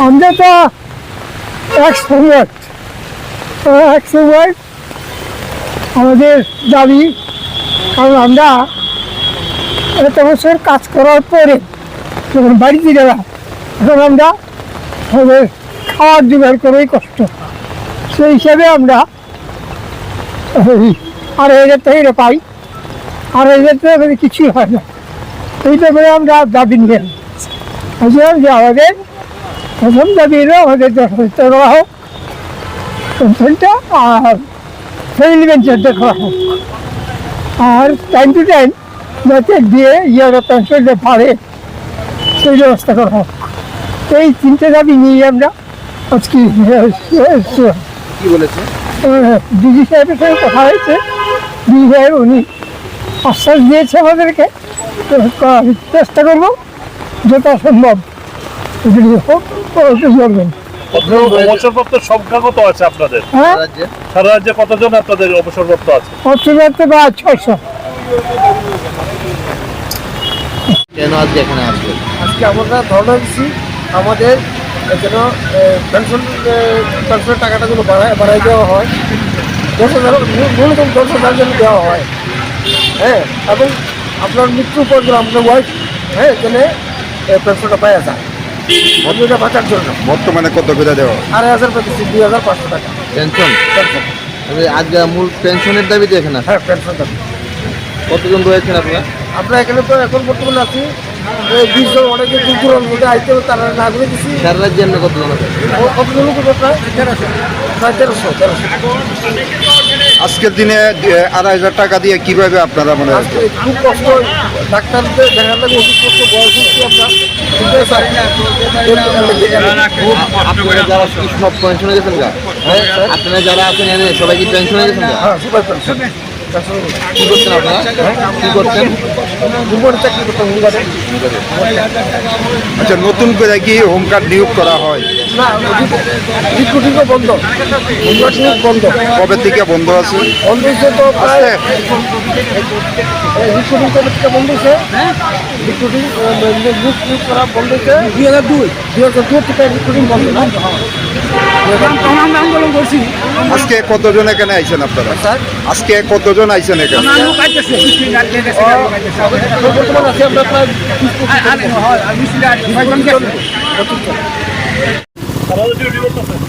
আমরা তো এক সময় আমাদের দাবি, কারণ আমরা এত বছর কাজ করার পরে যখন বাড়িতে গেলাম তখন আমরা আমাদের খাওয়ার জোগাড় করেই কষ্ট, সেই হিসাবে আমরা 2,500 টাকা পাই। 2,500 টাকা কিছুই হয় না। এইটা করে আমরা দাবি নিয়ে বলছিলাম যে আমাদের প্রথম দাবি এলো আমাদের 10,000 টাকা দেওয়া হোক পেনশনটা, আর ফ্যামিলি পেনশনটা করা হোক, আর টাইম টু টাইম যাতে দিয়ে পেনশনটা বাড়ে সেই ব্যবস্থা করা হোক। এই তিনটে দাবি নিয়ে আমরা আজকে কি বলেছে? ডিজি সাহেবের সঙ্গে কথা হয়েছে। ডিজি সাহেব উনি আশ্বাস দিয়েছে আমাদেরকে, চেষ্টা করবো যথাসম্ভব যদি হোক করবেন। অবসরপ্রাপ্ত সংখ্যা কত আছে আপনাদের? হ্যাঁ, সারা রাজ্যে কতজন আপনাদের অবসরপ্রাপ্ত আছে? অর্থব্যর্থ বা 600। কেন আজকে এখানে আসবেন? আজকে আমরা ধর্ণা দিচ্ছি আমাদের যেন পেনশনের টাকাটা যেন বাড়াই দেওয়া হয়, 10,000 ন্যূনতম 10,000 যেন দেওয়া হয়। হ্যাঁ, এবং আপনার মৃত্যুর পর যেন আপনার ওয়াইফ যেন পেনশনটা পাওয়া যায় মজুরিটা বাঁচার জন্য। বর্তমানে কত করে দেওয়া? 2,500 পেয়েছি, 2,500 টাকা পেনশন। আজকে মূল পেনশনের দাবিতে এখানে আসেন? হ্যাঁ, পেনশন দাবি। কতজন রয়েছেন আপনারা? আমরা এখানে তো এখন বর্তমানে আছি 20 জন, অনেকে দূর দূরান্ত থেকে আইতে তারা না করে দিচ্ছি। সারা রাজ্যে আমরা কতজন আছেন? কতজন লোক প্রায় 1300। আজকের দিনে 2,500 টাকা দিয়ে কিভাবে আপনারা মনে হয়? আজকে খুব কষ্ট, ডাক্তারদের দেখার লাগে ওষুধপত্র বয়স হচ্ছে আমরা। আপনারা যারা সব পেনশনে গেছেন গা? আপনারা যারা আছেন এনে সবাই কি পেনশনে গেছেন গা? হ্যাঁ, সুপার পেনশন। কি করছেন আপনারা? কি করছেন? চাকরি করতাম। আচ্ছা, নতুন করে কি হোম কার্ড নিয়োগ করা হয়? না, রিক্রুটিংও বন্ধ, নিয়োগ বন্ধ। কবে থেকে বন্ধ আছে? বন্ধ হয়েছে তো প্রায় রিক্রুটিং কবে থেকে বন্ধ হয়েছে? রিক্রুটিং নিয়োগ করা বন্ধ হয়েছে 2002 থেকে রিক্রুটিং বন্ধ না। আন্দোলন করছি। আজকে কতজন এখানে আইছেন আপনারা? স্যার, আজকে কতজন আইছেন এখানে? বর্তমান আছে আমরা প্রায় 20-25 জন। সারা রাজ্যে ডিউটি করতেছেন?